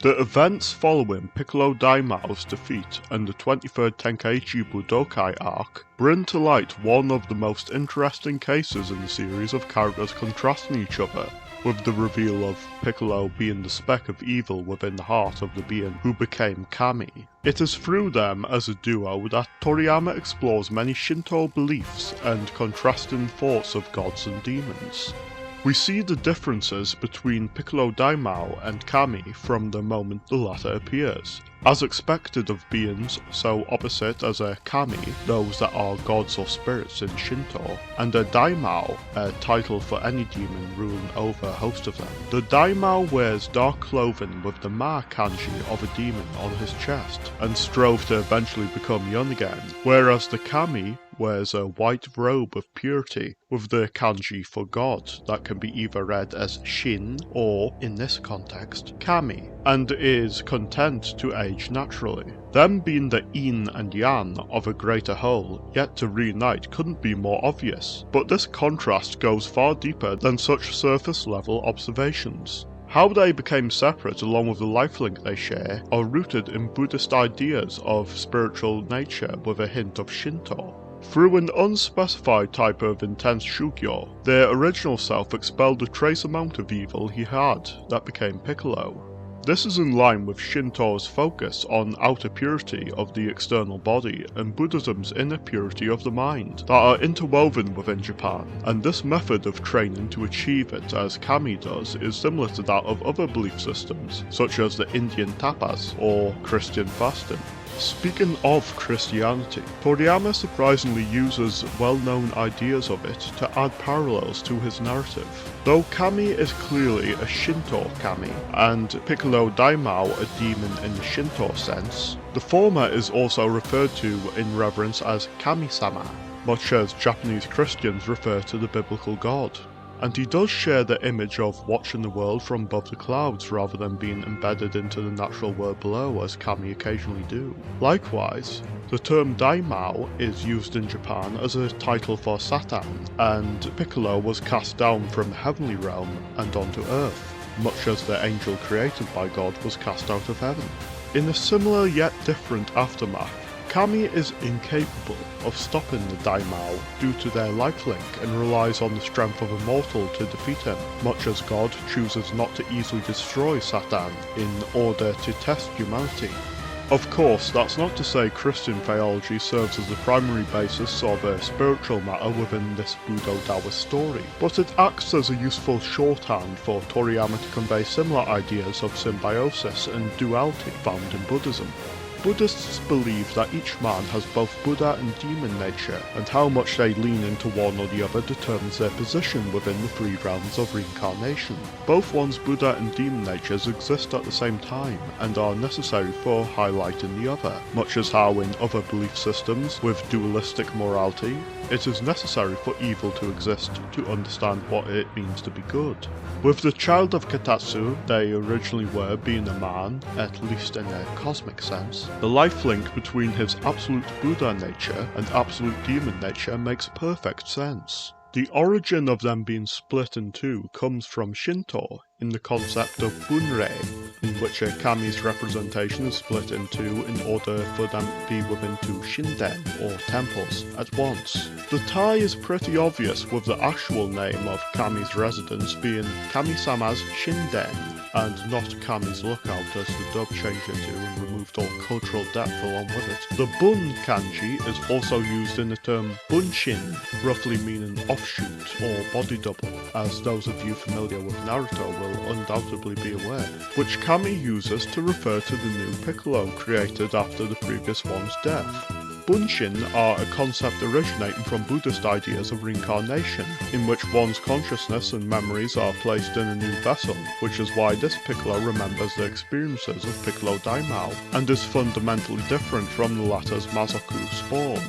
The events following Piccolo Daimao's defeat and the 23rd Tenkaichi Budokai arc bring to light one of the most interesting cases in the series of characters contrasting each other, with the reveal of Piccolo being the speck of evil within the heart of the being who became Kami. It is through them as a duo that Toriyama explores many Shinto beliefs and contrasting thoughts of gods and demons. We see the differences between Piccolo Daimao and Kami from the moment the latter appears. As expected of beings so opposite as a Kami, those that are gods or spirits in Shinto, and a Daimao, a title for any demon ruling over a host of them. The Daimao wears dark clothing with the Ma kanji of a demon on his chest, and strove to eventually become young again, whereas the Kami wears a white robe of purity with the kanji for God that can be either read as Shin or, in this context, Kami, and is content to age naturally. Them being the yin and yang of a greater whole, yet to reunite couldn't be more obvious, but this contrast goes far deeper than such surface level observations. How they became separate along with the lifelink they share are rooted in Buddhist ideas of spiritual nature with a hint of Shinto. Through an unspecified type of intense shugyo, their original self expelled a trace amount of evil he had that became Piccolo. This is in line with Shinto's focus on outer purity of the external body and Buddhism's inner purity of the mind that are interwoven within Japan, and this method of training to achieve it as Kami does is similar to that of other belief systems, such as the Indian tapas or Christian fasting. Speaking of Christianity, Toriyama surprisingly uses well-known ideas of it to add parallels to his narrative. Though Kami is clearly a Shinto Kami, and Piccolo Daimao a demon in the Shinto sense, the former is also referred to in reverence as Kami-sama, much as Japanese Christians refer to the biblical god. And he does share the image of watching the world from above the clouds rather than being embedded into the natural world below as Kami occasionally do. Likewise, the term Daimao is used in Japan as a title for Satan, and Piccolo was cast down from the heavenly realm and onto earth, much as the angel created by God was cast out of heaven. In a similar yet different aftermath, Kami is incapable of stopping the Daimao due to their lifelink and relies on the strength of a mortal to defeat him, much as God chooses not to easily destroy Satan in order to test humanity. Of course, that's not to say Christian theology serves as the primary basis of a spiritual matter within this Budo-Taoist story, but it acts as a useful shorthand for Toriyama to convey similar ideas of symbiosis and duality found in Buddhism. Buddhists believe that each man has both Buddha and demon nature, and how much they lean into one or the other determines their position within the three realms of reincarnation. Both one's Buddha and demon natures exist at the same time, and are necessary for highlighting the other, much as how in other belief systems with dualistic morality, it is necessary for evil to exist to understand what it means to be good. With the child of Katatsu they originally were being a man, at least in a cosmic sense, the life link between his absolute Buddha nature and absolute demon nature makes perfect sense. The origin of them being split in two comes from Shinto, in the concept of bunrei, in which a Kami's representation is split in two in order for them to be within two shinden, or temples, at once. The tie is pretty obvious with the actual name of Kami's residence being Kami-sama's Shinden, and not Kami's Lookout as the dub changed it to and removed all cultural depth along with it. The bun kanji is also used in the term bunshin, roughly meaning offshoot or body double, as those of you familiar with Naruto will undoubtedly be aware, which Kami uses to refer to the new Piccolo created after the previous one's death. Bunshin are a concept originating from Buddhist ideas of reincarnation, in which one's consciousness and memories are placed in a new vessel, which is why this Piccolo remembers the experiences of Piccolo Daimao, and is fundamentally different from the latter's Mazoku spawn.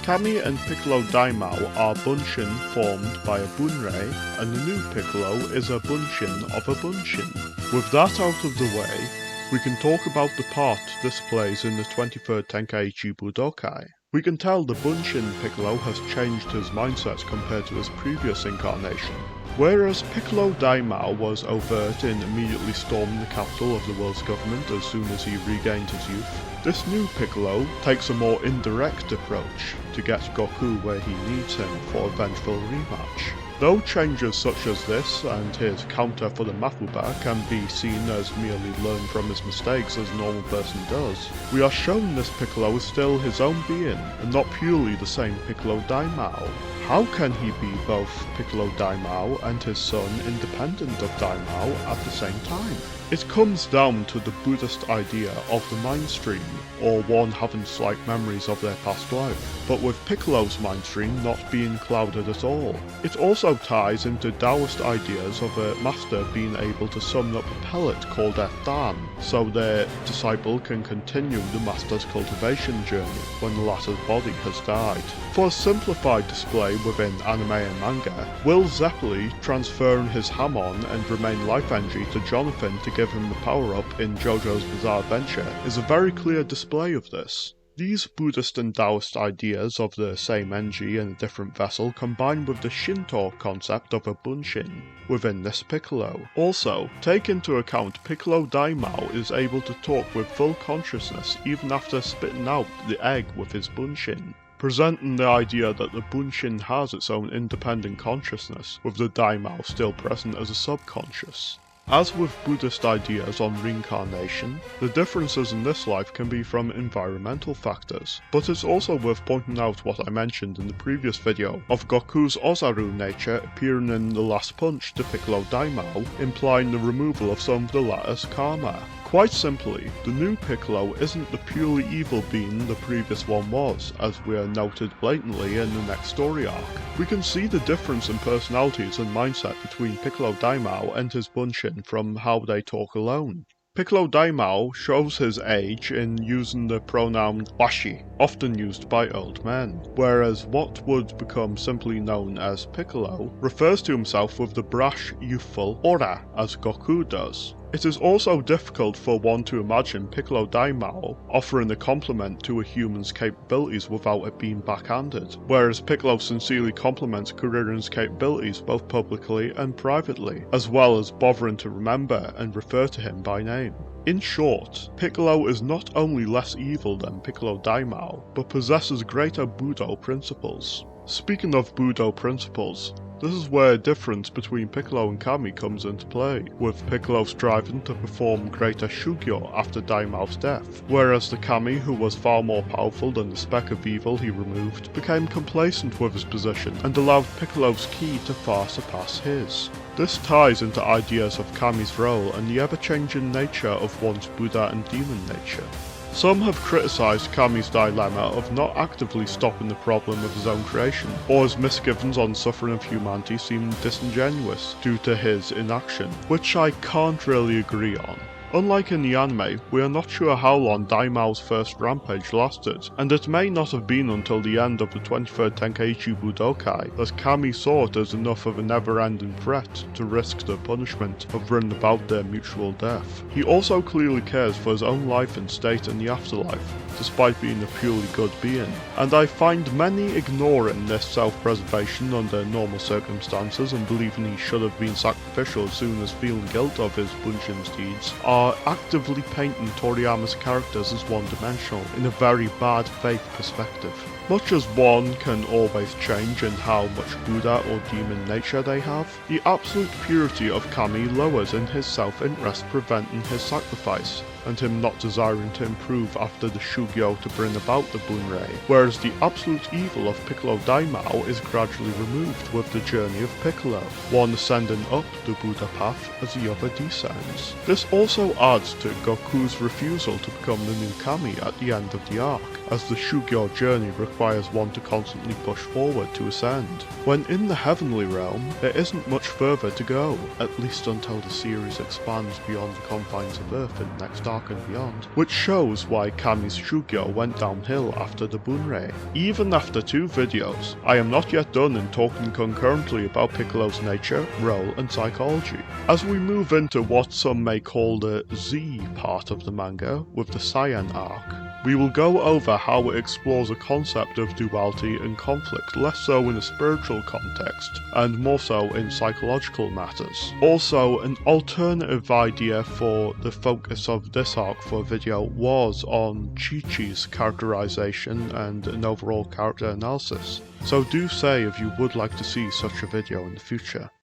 Kami and Piccolo Daimao are bunshin formed by a bunrei, and the new Piccolo is a bunshin of a bunshin. With that out of the way, we can talk about the part this plays in the 23rd Tenkaichi Budokai. We can tell the Bunshin Piccolo has changed his mindset compared to his previous incarnation. Whereas Piccolo Daimao was overt in immediately storming the capital of the world's government as soon as he regained his youth, this new Piccolo takes a more indirect approach to get Goku where he needs him for a vengeful rematch. Though changes such as this and his counter for the Mafuba can be seen as merely learn from his mistakes as a normal person does, we are shown this Piccolo is still his own being and not purely the same Piccolo Daimao. How can he be both Piccolo Daimao and his son independent of Daimao at the same time? It comes down to the Buddhist idea of the mind stream, or one having slight memories of their past life, but with Piccolo's mind stream not being clouded at all. It also ties into Taoist ideas of a master being able to summon up a pellet called a Dan, so their disciple can continue the master's cultivation journey when the latter's body has died. For a simplified display within anime and manga, Will Zeppeli transferring his Hamon and remain life energy to Jonathan to give him the power-up in JoJo's Bizarre Adventure is a very clear display of this. These Buddhist and Taoist ideas of the same energy in a different vessel combine with the Shinto concept of a bunshin within this Piccolo. Also, take into account Piccolo Daimao is able to talk with full consciousness even after spitting out the egg with his bunshin, presenting the idea that the bunshin has its own independent consciousness, with the Daimao still present as a subconscious. As with Buddhist ideas on reincarnation, the differences in this life can be from environmental factors, but it's also worth pointing out what I mentioned in the previous video of Goku's Ozaru nature appearing in the last punch to Piccolo Daimao, implying the removal of some of the latter's karma. Quite simply, the new Piccolo isn't the purely evil being the previous one was, as we are noted blatantly in the next story arc. We can see the difference in personalities and mindset between Piccolo Daimao and his bunshin from how they talk alone. Piccolo Daimao shows his age in using the pronoun washi, often used by old men, whereas what would become simply known as Piccolo refers to himself with the brash, youthful ora, as Goku does. It is also difficult for one to imagine Piccolo Daimao offering a compliment to a human's capabilities without it being backhanded, whereas Piccolo sincerely compliments Kuririn's capabilities both publicly and privately, as well as bothering to remember and refer to him by name. In short, Piccolo is not only less evil than Piccolo Daimao, but possesses greater Budo principles. Speaking of Budo principles, this is where a difference between Piccolo and Kami comes into play, with Piccolo striving to perform greater shugyo after Daimao's death, whereas the Kami, who was far more powerful than the speck of evil he removed, became complacent with his position and allowed Piccolo's ki to far surpass his. This ties into ideas of Kami's role and the ever-changing nature of one's Buddha and demon nature. Some have criticised Kami's dilemma of not actively stopping the problem of his own creation, or his misgivings on suffering of humanity seem disingenuous due to his inaction, which I can't really agree on. Unlike in the anime, we are not sure how long Daimao's first rampage lasted, and it may not have been until the end of the 23rd Tenkaichi Budokai that Kami saw it as enough of a never-ending threat to risk the punishment of bringing about their mutual death. He also clearly cares for his own life and state in the afterlife, despite being a purely good being, and I find many ignoring this self-preservation under normal circumstances and believing he should have been sacrificial as soon as feeling guilt of his bunshin's deeds are actively painting Toriyama's characters as one-dimensional in a very bad faith perspective. Much as one can always change in how much Buddha or demon nature they have, the absolute purity of Kami lowers in his self-interest preventing his sacrifice, and him not desiring to improve after the shugyo to bring about the bunrei, whereas the absolute evil of Piccolo Daimao is gradually removed with the journey of Piccolo, one ascending up the Buddha path as the other descends. This also adds to Goku's refusal to become the new Kami at the end of the arc, as the shugyo journey requires one to constantly push forward to ascend, when in the heavenly realm there isn't much further to go, at least until the series expands beyond the confines of Earth in the next arc and beyond, which shows why Kami's shugyo went downhill after the bunrei. Even after 2 videos, I am not yet done in talking concurrently about Piccolo's nature, role and psychology. As we move into what some may call the Z part of the manga, with the Saiyan arc, We will go over how it explores a concept of duality and conflict, less so in a spiritual context, and more so in psychological matters. Also, an alternative idea for the focus of this arc for a video was on Chi-Chi's characterization and an overall character analysis. So do say if you would like to see such a video in the future.